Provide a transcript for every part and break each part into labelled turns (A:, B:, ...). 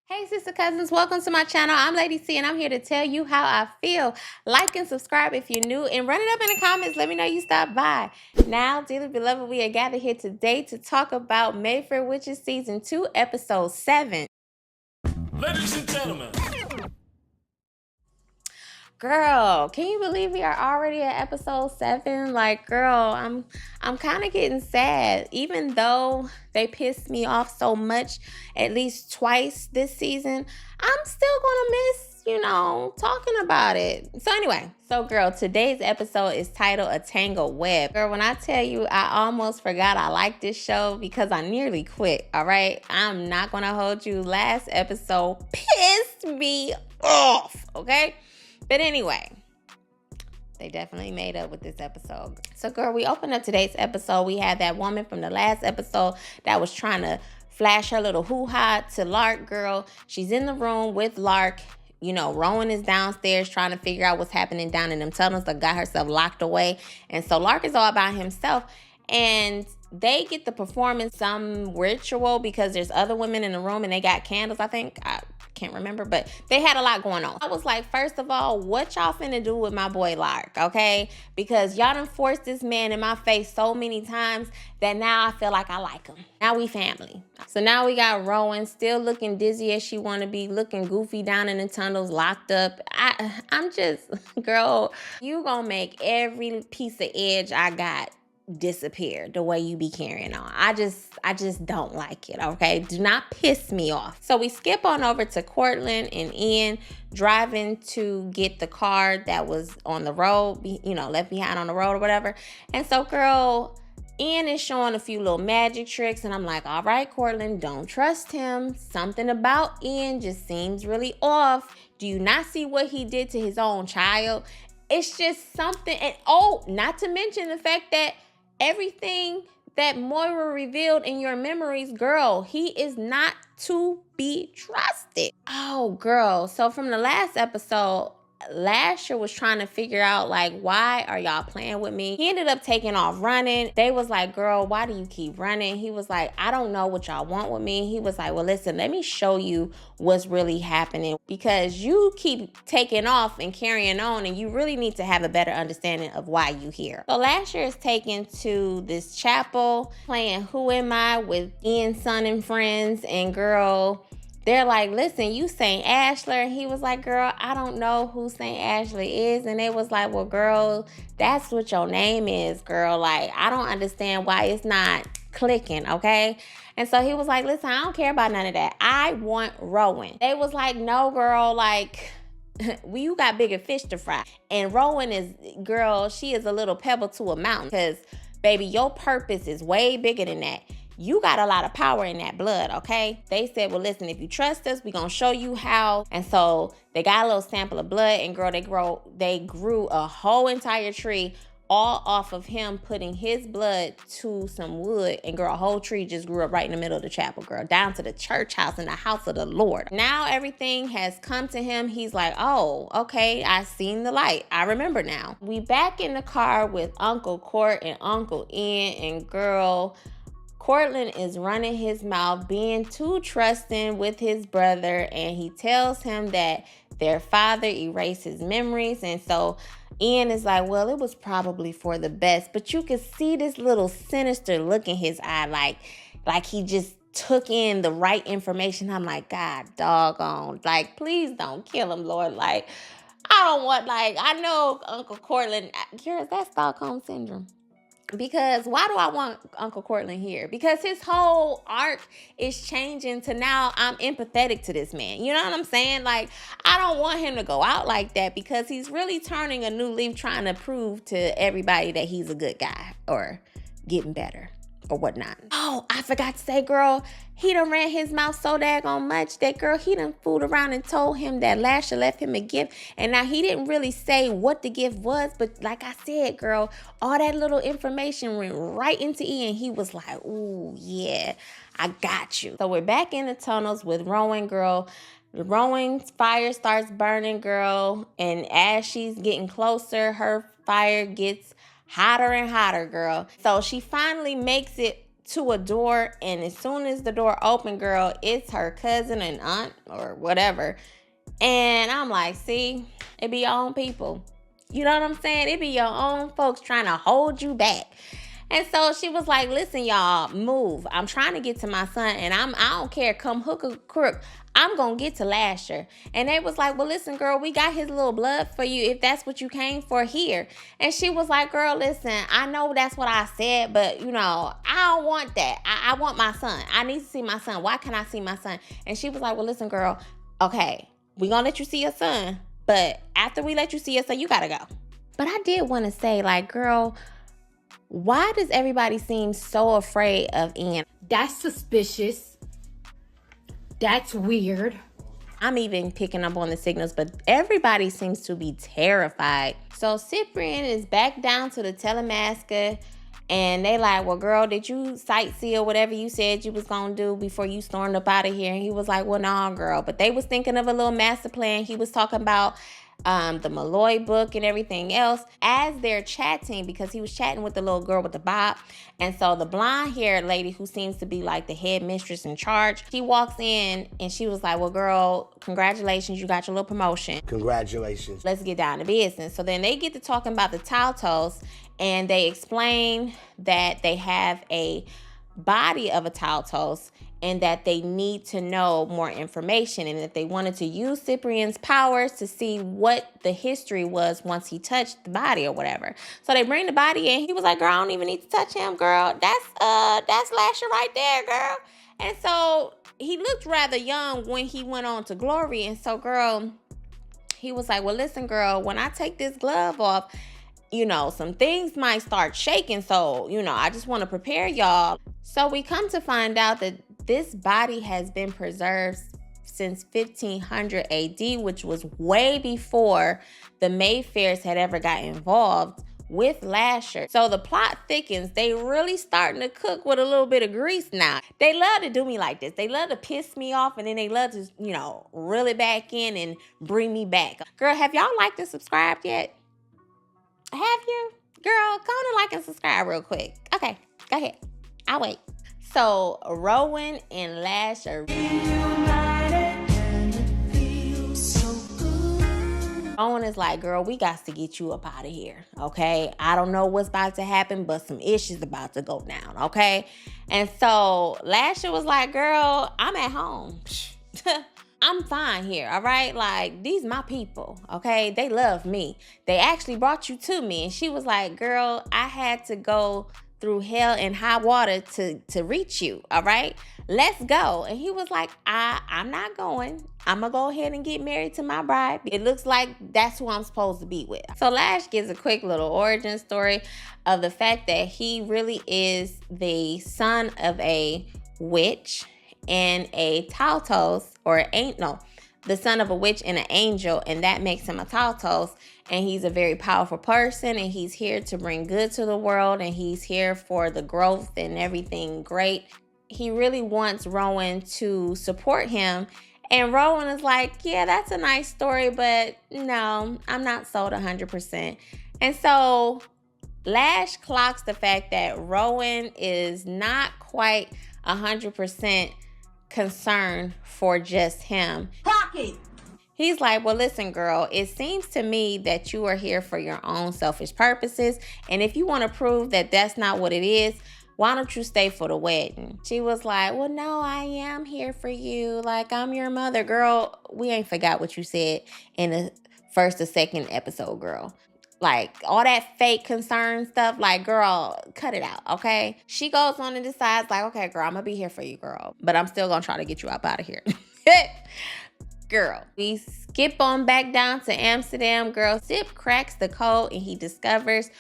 A: Hey, sister cousins, welcome to my channel. I'm Lady C, and I'm here to tell you how I feel. Like and subscribe if you're new, and run it up in the comments. Let me know you stopped by. Now, dearly beloved, we are gathered here today to talk about Mayfair Witches Season 2, Episode 7.
B: Ladies and gentlemen.
A: Girl, can you believe we are already at episode 7? Like, girl, I'm kind of getting sad. Even though they pissed me off so much, at least twice this season, I'm still gonna miss, talking about it. So anyway, girl, today's episode is titled A Tangled Web. Girl, when I tell you I almost forgot I liked this show because I nearly quit, all right? I'm not gonna hold you. Last episode pissed me off, okay? But anyway, they definitely made up with this episode. So, girl, we opened up today's episode. We had that woman from the last episode that was trying to flash her little hoo-ha to Lark, girl. She's in the room with Lark. Rowan is downstairs trying to figure out what's happening down in them tunnels that got herself locked away. And so Lark is all about himself. And they get the performance some ritual because there's other women in the room and they got candles, I think. I can't remember, but they had a lot going on. I was like, first of all, what y'all finna do with my boy Lark, okay? Because y'all done forced this man in my face so many times that now I feel like I like him. Now we family. So now we got Rowan still looking dizzy as she wanna be, looking goofy down in the tunnels, locked up. I'm just, girl, you gonna make every piece of edge I got disappear the way you be carrying on. I just don't like it, okay? Do not piss me off. So we skip on over to Cortland and Ian driving to get the car that was on the road, left behind on the road or whatever. And so, girl, Ian is showing a few little magic tricks, and I'm like, all right, Cortland, don't trust him. Something about Ian just seems really off. Do you not see what he did to his own child? It's just something. And not to mention the fact that everything that Moira revealed in your memories, girl, he is not to be trusted. Oh, girl. So from the last episode, Lasher was trying to figure out, like, why are y'all playing with me? He ended up taking off running. They was like, girl, why do you keep running? He was like, I don't know what y'all want with me. He was like, well, listen, let me show you what's really happening, because you keep taking off and carrying on, and you really need to have a better understanding of why you here. So Lasher is taken to this chapel, playing Who Am I with Ian's son and friends, and girl, they're like, listen, you St. Ashler. And he was like, girl, I don't know who St. Ashley is. And they was like, well, girl, that's what your name is, girl. Like, I don't understand why it's not clicking, okay? And so he was like, listen, I don't care about none of that. I want Rowan. They was like, no, girl, like, you got bigger fish to fry. And Rowan is, girl, she is a little pebble to a mountain, because, baby, your purpose is way bigger than that. You got a lot of power in that blood, okay? They said, well, listen, if you trust us, we're going to show you how. And so they got a little sample of blood, and girl, they grew a whole entire tree all off of him putting his blood to some wood. And girl, a whole tree just grew up right in the middle of the chapel, girl, down to the church house and the house of the Lord. Now everything has come to him. He's like, oh, okay, I seen the light. I remember now. We back in the car with Uncle Court and Uncle Ian, and girl, Cortland is running his mouth, being too trusting with his brother, and he tells him that their father erased his memories. And so Ian is like, well, it was probably for the best. But you can see this little sinister look in his eye, like he just took in the right information. I'm like, God doggone, like, please don't kill him, Lord. Like, I know Uncle Cortland, girl, that's Stockholm Syndrome. Because why do I want Uncle Cortland here? Because his whole arc is changing to now I'm empathetic to this man. You know what I'm saying? Like, I don't want him to go out like that, because he's really turning a new leaf, trying to prove to everybody that he's a good guy or getting better or whatnot. Oh, I forgot to say, girl, he done ran his mouth so daggone much that, girl, he done fooled around and told him that Lasher left him a gift. And now he didn't really say what the gift was, but like I said, girl, all that little information went right into Ian. He was like, ooh, yeah, I got you. So we're back in the tunnels with Rowan, girl. Rowan's fire starts burning, girl. And as she's getting closer, her fire gets hotter and hotter, girl. So she finally makes it to a door, and as soon as the door opened, girl, it's her cousin and aunt or whatever. And I'm like, see, it be your own people. You know what I'm saying? It be your own folks trying to hold you back. And so she was like, listen, y'all, move. I'm trying to get to my son, and I don't care, come hook or crook, I'm going to get to Lasher. And they was like, well, listen, girl, we got his little blood for you if that's what you came for here. And she was like, girl, listen, I know that's what I said, but, you know, I don't want that. I want my son. I need to see my son. Why can't I see my son? And she was like, well, listen, girl, okay, we going to let you see your son, but after we let you see your son, you got to go. But I did want to say, like, girl, why does everybody seem so afraid of Ian?
C: That's suspicious. That's weird.
A: I'm even picking up on the signals, but everybody seems to be terrified. So Cyprian is back down to the Talamasca, and they like, well, girl, did you sightsee or whatever you said you was gonna do before you stormed up out of here? And he was like, well, nah, girl. But they was thinking of a little master plan. He was talking about the Malloy book and everything else. As they're chatting, because he was chatting with the little girl with the bob, and so the blonde-haired lady who seems to be like the head mistress in charge, she walks in and she was like, well, girl, congratulations, you got your little promotion.
D: Congratulations.
A: Let's get down to business. So then they get to talking about the Taltos, and they explain that they have a body of a Taltos and that they need to know more information, and that they wanted to use Cyprian's powers to see what the history was once he touched the body or whatever. So they bring the body in. He was like, girl, I don't even need to touch him, girl. That's Lasher right there, girl. And so he looked rather young when he went on to glory. And so, girl, he was like, well, listen, girl, when I take this glove off, you know, some things might start shaking. So, you know, I just want to prepare y'all. So we come to find out that this body has been preserved since 1500 AD, which was way before the Mayfairs had ever got involved with Lasher. So the plot thickens. They really starting to cook with a little bit of grease now. They love to do me like this. They love to piss me off, and then they love to, you know, reel it back in and bring me back. Girl, have y'all liked and subscribed yet? Have you? Girl, go on and like and subscribe real quick. Okay, go ahead. I'll wait. So Rowan and Lasher Rowan is like, girl, we got to get you up out of here, okay? I don't know what's about to happen, but some issues about to go down, okay? And so Lasher was like, girl, I'm at home. I'm fine here, all right? Like, these my people, okay? They love me. They actually brought you to me. And she was like, girl, I had to go through hell and high water to reach you, all right? Let's go. And he was like, I'm not going. I'm going to go ahead and get married to my bride. It looks like that's who I'm supposed to be with. So Lash gives a quick little origin story of the fact that he really is the son of a witch and a Taltos, the son of a witch and an angel, and that makes him a Taltos. And he's a very powerful person, and he's here to bring good to the world, and he's here for the growth and everything great. He really wants Rowan to support him. And Rowan is like, yeah, that's a nice story, but no, I'm not sold 100%. And so Lash clocks the fact that Rowan is not quite 100% concerned for just him.
C: Pocket.
A: He's like, well, listen, girl, it seems to me that you are here for your own selfish purposes. And if you want to prove that that's not what it is, why don't you stay for the wedding? She was like, well, no, I am here for you. Like, I'm your mother. Girl, we ain't forgot what you said in the first or second episode, girl. Like, all that fake concern stuff, like, girl, cut it out, okay? She goes on and decides, like, okay, girl, I'm going to be here for you, girl. But I'm still going to try to get you up out of here. Girl, we skip on back down to Amsterdam. Girl, Sip cracks the code and he discovers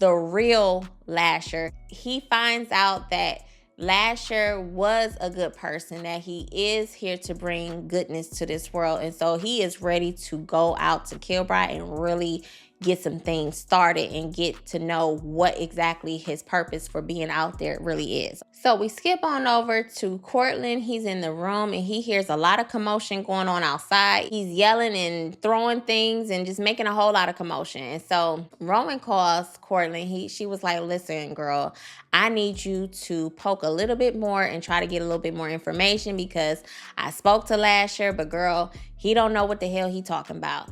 A: the real Lasher. He finds out that Lasher was a good person, that he is here to bring goodness to this world. And so he is ready to go out to Kilbride and really get some things started and get to know what exactly his purpose for being out there really is. So we skip on over to Cortland. He's in the room and he hears a lot of commotion going on outside. He's yelling and throwing things and just making a whole lot of commotion. And so Rowan calls Cortland. She was like, listen, girl, I need you to poke a little bit more and try to get a little bit more information because I spoke to Lasher, but girl, he don't know what the hell he talking about.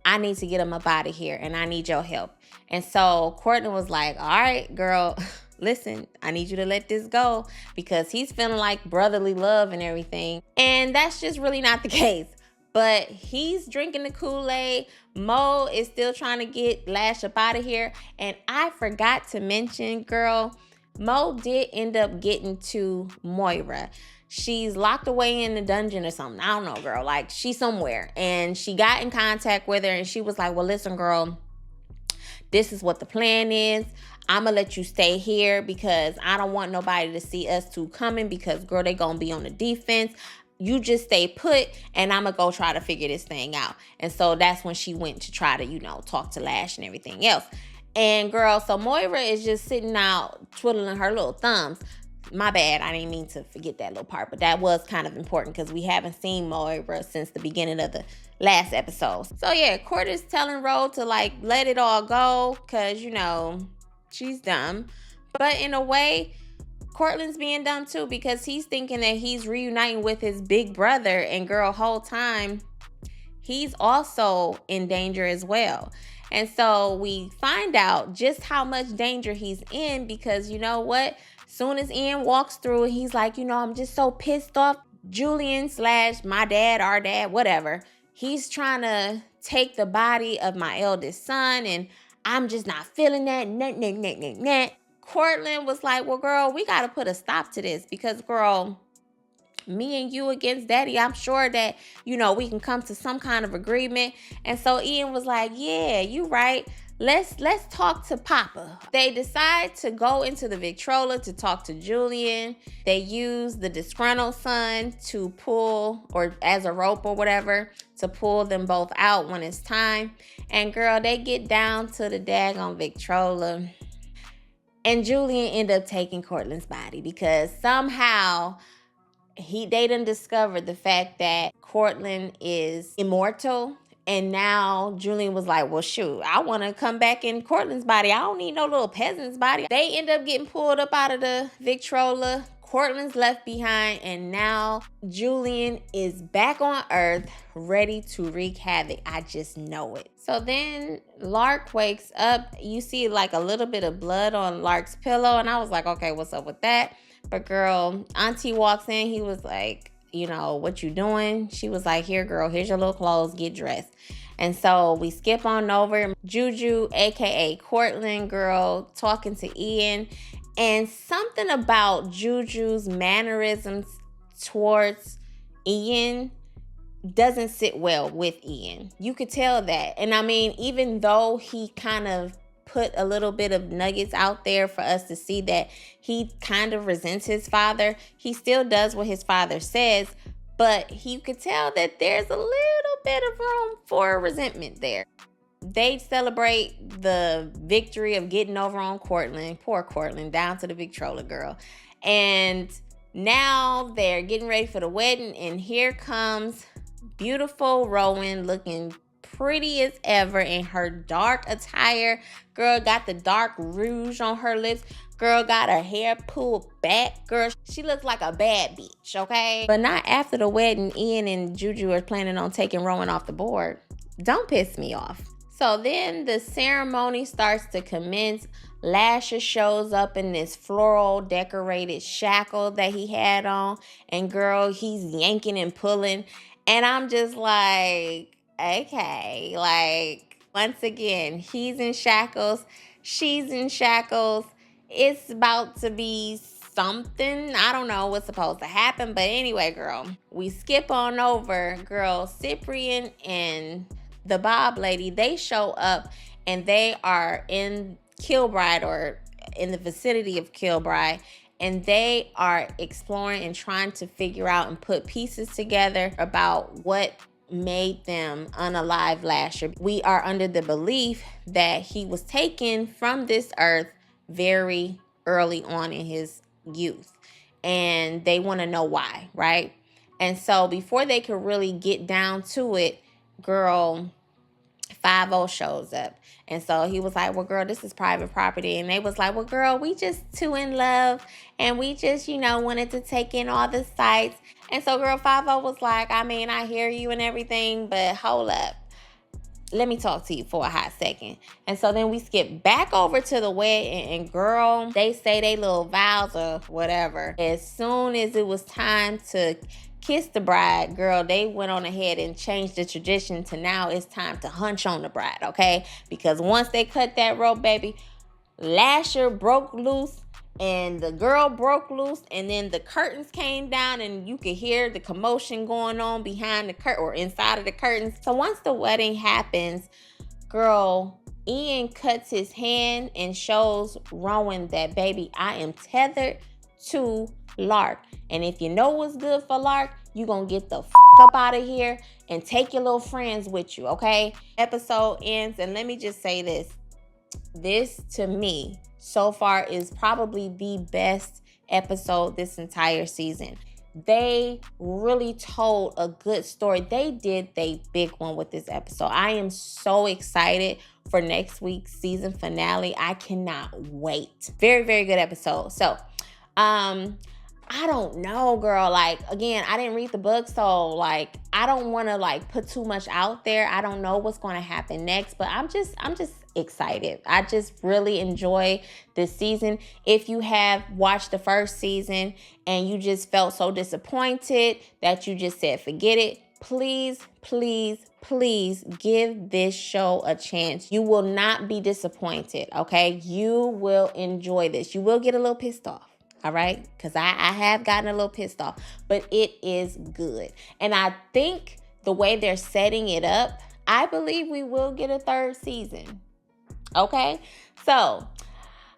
A: I need to get him up out of here and I need your help. And so Cortland was like, all right, girl, listen, I need you to let this go because he's feeling like brotherly love and everything. And that's just really not the case. But he's drinking the Kool-Aid. Mo is still trying to get Lash up out of here. And I forgot to mention, girl, Mo did end up getting to Moira. She's locked away in the dungeon or something. I don't know, girl. Like, she's somewhere. And she got in contact with her and she was like, well, listen, girl, this is what the plan is. I'm going to let you stay here because I don't want nobody to see us two coming because, girl, they going to be on the defense. You just stay put and I'm going to go try to figure this thing out. And so that's when she went to try to, talk to Lash and everything else. And, girl, so Moira is just sitting out twiddling her little thumbs. My bad, I didn't mean to forget that little part, but that was kind of important because we haven't seen Moira since the beginning of the last episode. So yeah, Court is telling Ro to let it all go because, she's dumb. But in a way, Cortland's being dumb too because he's thinking that he's reuniting with his big brother and girl, whole time, he's also in danger as well. And so we find out just how much danger he's in because you know what? Soon as Ian walks through, he's like, I'm just so pissed off. Julian / my dad, our dad, whatever. He's trying to take the body of my eldest son, and I'm just not feeling that. Cortland was like, well, girl, we got to put a stop to this because, girl, me and you against daddy, I'm sure that, we can come to some kind of agreement. And so Ian was like, yeah, you right. Let's talk to Papa. They decide to go into the Victrola to talk to Julian. They use the disgruntled son to pull, or as a rope or whatever, to pull them both out when it's time. And girl, they get down to the daggone Victrola. And Julian ended up taking Cortland's body because somehow they done discovered the fact that Cortland is immortal. And now Julian was like, well, shoot, I want to come back in Cortland's body. I don't need no little peasant's body. They end up getting pulled up out of the Victrola. Cortland's left behind. And now Julian is back on Earth, ready to wreak havoc. I just know it. So then Lark wakes up. You see a little bit of blood on Lark's pillow. And I was like, okay, what's up with that? But girl, Auntie walks in. He was like, what you doing? She was like, here, girl, here's your little clothes, get dressed. And so we skip on over. Juju, aka Cortland, girl, talking to Ian. And something about Juju's mannerisms towards Ian doesn't sit well with Ian. You could tell that. And I mean, even though he kind of put a little bit of nuggets out there for us to see that he kind of resents his father, he still does what his father says, but you could tell that there's a little bit of room for resentment there. They celebrate the victory of getting over on Cortland, poor Cortland, down to the Victrola, girl. And now they're getting ready for the wedding, and here comes beautiful Rowan looking pretty as ever in her dark attire. Girl got the dark rouge on her lips. Girl got her hair pulled back. Girl, she looks like a bad bitch, okay? But not after the wedding. Ian and Juju are planning on taking Rowan off the board. Don't piss me off. So then the ceremony starts to commence. Lasher shows up in this floral decorated shackle that he had on. And girl, he's yanking and pulling. And I'm just like, okay, once again, he's in shackles, she's in shackles. It's about to be something. I don't know what's supposed to happen, but anyway, girl, we skip on over. Girl, Cyprian and the Bob lady, they show up and they are in Kilbride or in the vicinity of Kilbride. And they are exploring and trying to figure out and put pieces together about what made them unalive Lasher. We are under the belief that he was taken from this earth very early on in his youth. and they want to know why, right? And so before they could really get down to it, girl, 50 shows up. And so he was like, well, girl, this is private property. And they was like, well, girl, we just too in love. And we just, wanted to take in all the sights. And so girl, 50 was like, I mean, I hear you and everything, but hold up. Let me talk to you for a hot second. And so then we skip back over to the wedding, and girl, they say they little vows or whatever. As soon as it was time to kiss the bride, girl, they went on ahead and changed the tradition to now it's time to hunch on the bride, okay? Because once they cut that rope, baby, Lasher broke loose and the girl broke loose, and then the curtains came down and you could hear the commotion going on behind the curtain or inside of the curtains. So once the wedding happens, girl, Ian cuts his hand and shows Rowan that, baby, I am tethered to Lark. And if you know what's good for Lark, you gonna get the up out of here and take your little friends with you, okay? Episode ends, and let me just say this. This, to me, so far is probably the best episode this entire season. They really told a good story. They did the big one with this episode. I am so excited for next week's season finale. I cannot wait. Very, very good episode. So, I don't know, girl. Like, again, I didn't read the book, so like I don't want to like put too much out there. I don't know what's going to happen next, but I'm just excited. I just really enjoy this season. If you have watched the first season and you just felt so disappointed that you just said forget it, please, please, please give this show a chance. You will not be disappointed, okay? You will enjoy this. You will get a little pissed off. All right, because I have gotten a little pissed off, but it is good. And I think the way they're setting it up, I believe we will get a third season. Okay, so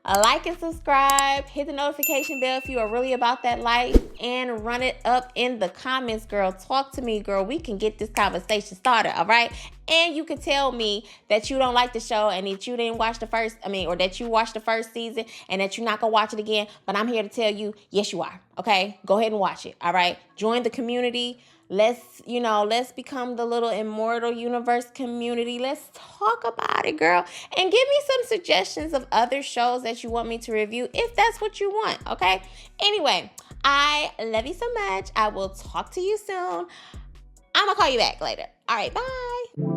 A: like and subscribe, hit the notification bell if you are really about that life, and run it up in the comments, girl. Talk to me, girl. We can get this conversation started, all right? And you can tell me that you don't like the show and that you didn't watch or that you watched the first season and that you're not gonna watch it again. But I'm here to tell you, yes, you are. Okay, go ahead and watch it. All right, join the community. Let's become the little immortal universe community. Let's talk about it, girl. And give me some suggestions of other shows that you want me to review if that's what you want, okay? Anyway, I love you so much. I will talk to you soon. I'm going to call you back later. All right, bye.